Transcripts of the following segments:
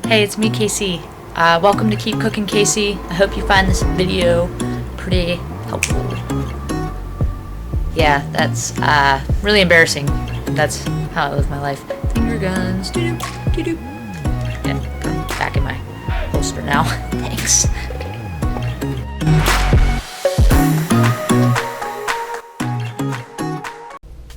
Hey, it's me, KC. Welcome to Keep Cooking KC. I hope you find this video pretty helpful. Yeah, that's really embarrassing. That's how I live my life. Finger guns. Doo-doo, doo-doo. Yeah, put them back in my holster now. Thanks.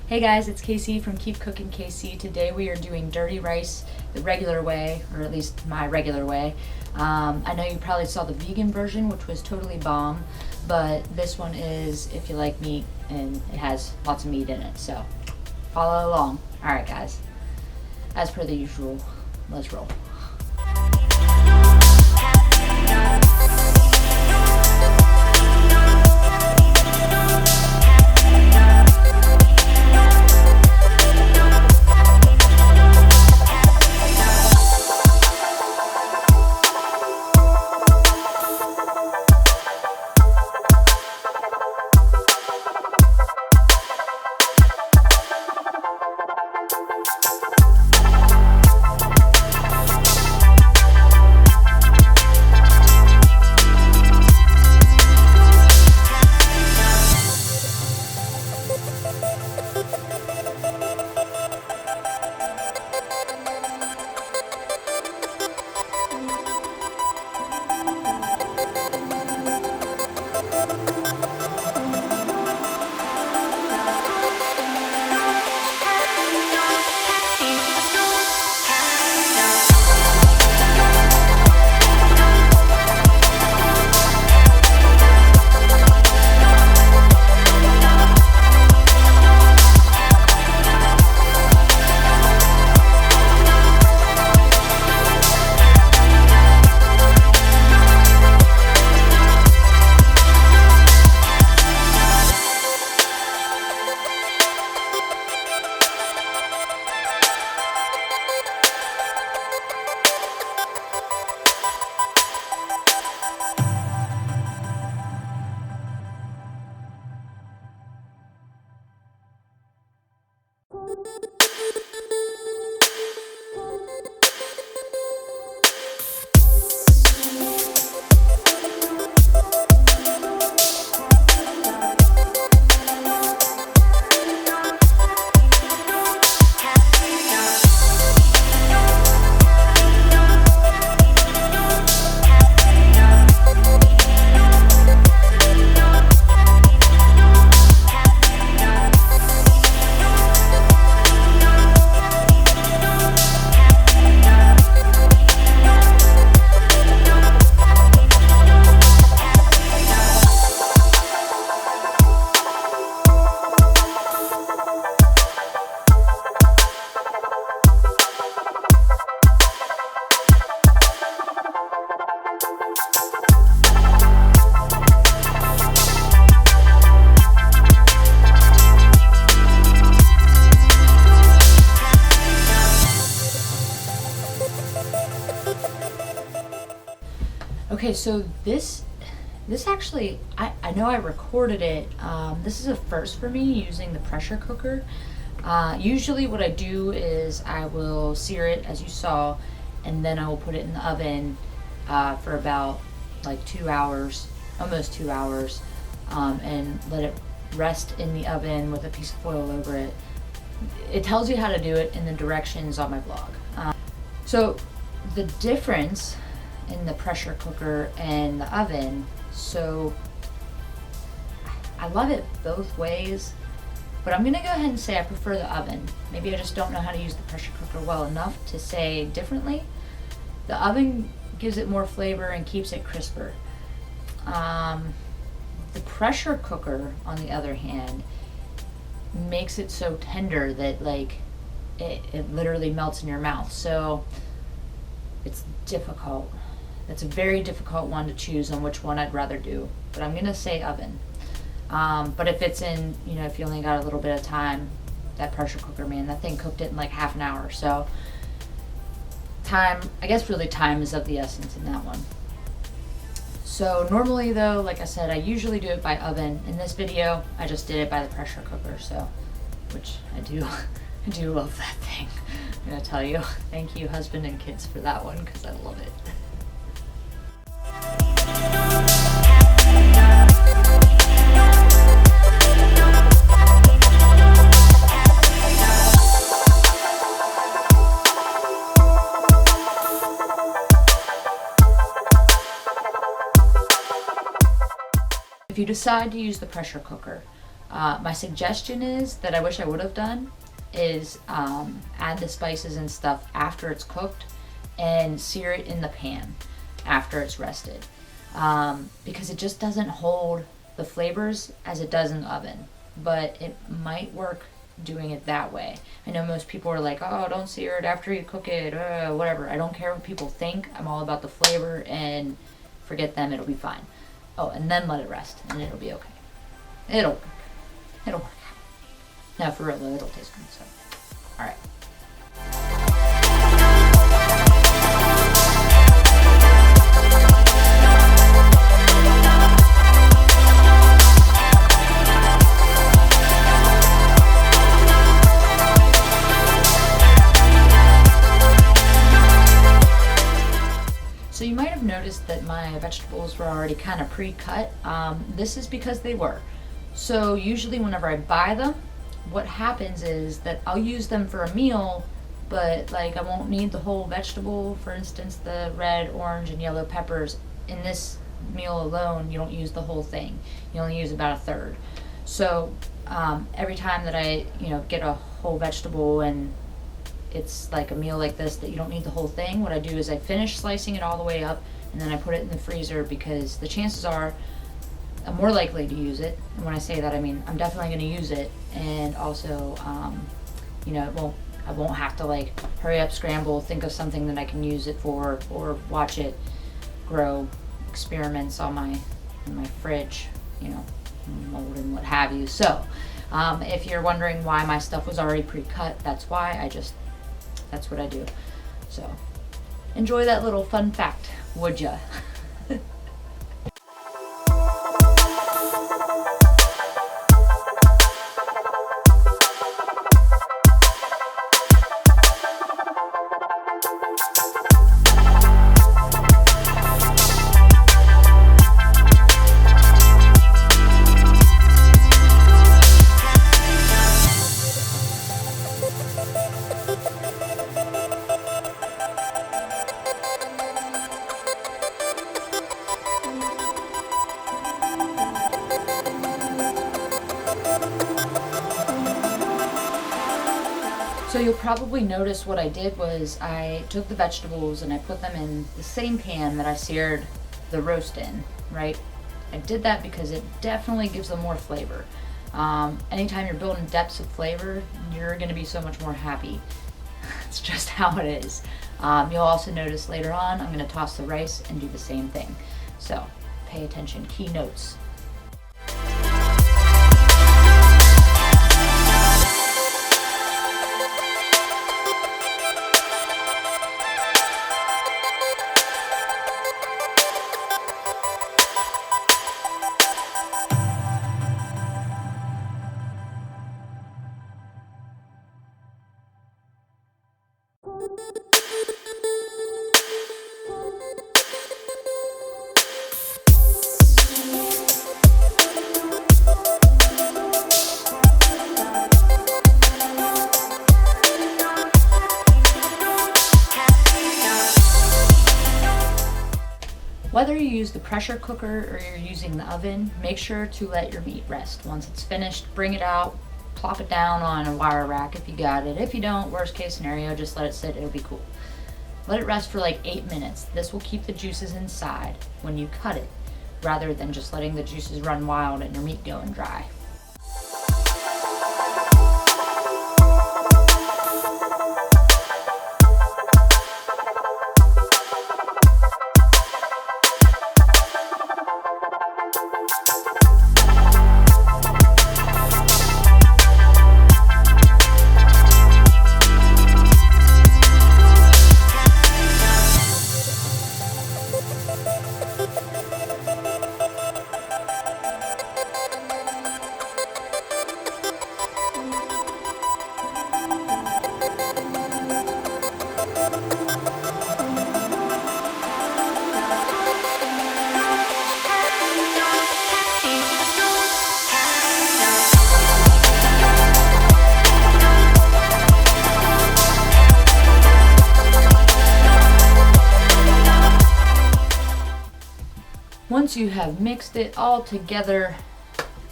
Hey guys, it's KC from Keep Cooking KC. Today we are doing dirty rice the regular way, or at least my regular way. I know you probably saw the vegan version, which was totally bomb, but this one is if you like meat, and it has lots of meat in it, so follow along. Alright guys, as per the usual, let's roll. Okay, so this actually, I know I recorded it. This is a first for me using the pressure cooker. Usually what I do is I will sear it as you saw, and then I will put it in the oven for about like 2 hours, almost 2 hours, and let it rest in the oven with a piece of foil over it. It tells you how to do it in the directions on my blog. So the difference in the pressure cooker and the oven, so I love it both ways, but I'm gonna go ahead and say I prefer the oven. Maybe I just don't know how to use the pressure cooker well enough to say differently. The oven gives it more flavor and keeps it crisper. The pressure cooker, on the other hand, makes it so tender that like it literally melts in your mouth. So it's difficult. It's a very difficult one to choose on which one I'd rather do, but I'm gonna say oven. But if it's in, if you only got a little bit of time, that pressure cooker, man, that thing cooked it in like half an hour. So time, I guess really time is of the essence in that one. So normally though, like I said, I usually do it by oven. In this video, I just did it by the pressure cooker. So which I do. I do love that thing. I'm gonna tell you, thank you husband and kids for that one, because I love it. If you decide to use the pressure cooker, my suggestion is that I wish I would have done is add the spices and stuff after it's cooked and sear it in the pan after it's rested, because it just doesn't hold the flavors as it does in the oven, but it might work doing it that way. I know most people are like, oh, don't sear it after you cook it, whatever. I don't care what people think. I'm all about the flavor, and forget them, it'll be fine. Oh, and then let it rest, and it'll be okay. It'll work. It'll work out. Now, for real, though, it'll taste good, so. Alright. So you might have noticed that my vegetables were already kind of pre-cut. This is because they were. So usually whenever I buy them, what happens is that I'll use them for a meal, but like I won't need the whole vegetable. For instance, the red, orange, and yellow peppers. In this meal alone, you don't use the whole thing. You only use about a third. So every time that I get a whole vegetable and it's like a meal like this that you don't need the whole thing, what I do is I finish slicing it all the way up and then I put it in the freezer, because the chances are I'm more likely to use it. And when I say that, I mean I'm definitely going to use it, and also I won't have to like hurry up, scramble, think of something that I can use it for, or watch it grow experiments on in my fridge, mold and what have you. So if you're wondering why my stuff was already pre-cut, that's why. That's what I do. So enjoy that little fun fact, would ya? So you'll probably notice what I did was I took the vegetables and I put them in the same pan that I seared the roast in, right? I did that because it definitely gives them more flavor. Anytime you're building depths of flavor, you're going to be so much more happy. It's just how it is. You'll also notice later on I'm going to toss the rice and do the same thing. So pay attention, key notes. Whether you use the pressure cooker or you're using the oven, make sure to let your meat rest. Once it's finished, bring it out, plop it down on a wire rack if you got it. If you don't, worst case scenario, just let it sit, it'll be cool. Let it rest for like 8 minutes. This will keep the juices inside when you cut it, rather than just letting the juices run wild and your meat going dry. once you have mixed it all together,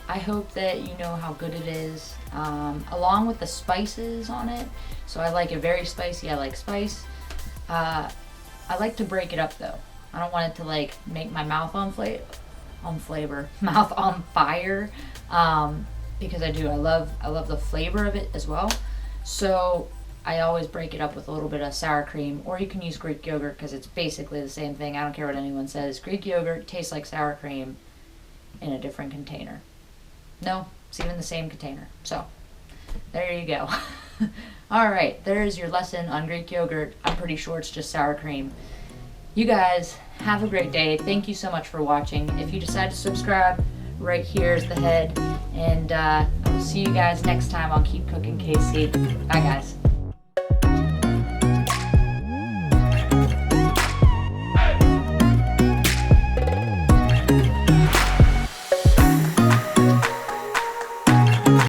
I hope that you know how good it is, along with the spices on it. So I like it very spicy. I like spice. I like to break it up though. I don't want it to like make my mouth on flavor, mouth on fire, because I do. I love the flavor of it as well. So I always break it up with a little bit of sour cream, or you can use Greek yogurt because it's basically the same thing. I don't care what anyone says. Greek yogurt tastes like sour cream in a different container. No, it's even the same container. So there you go. All right, there's your lesson on Greek yogurt. I'm pretty sure it's just sour cream. You guys have a great day. Thank you so much for watching. If you decide to subscribe, right here is the head. And I'll see you guys next time on Keep Cooking KC. Bye guys.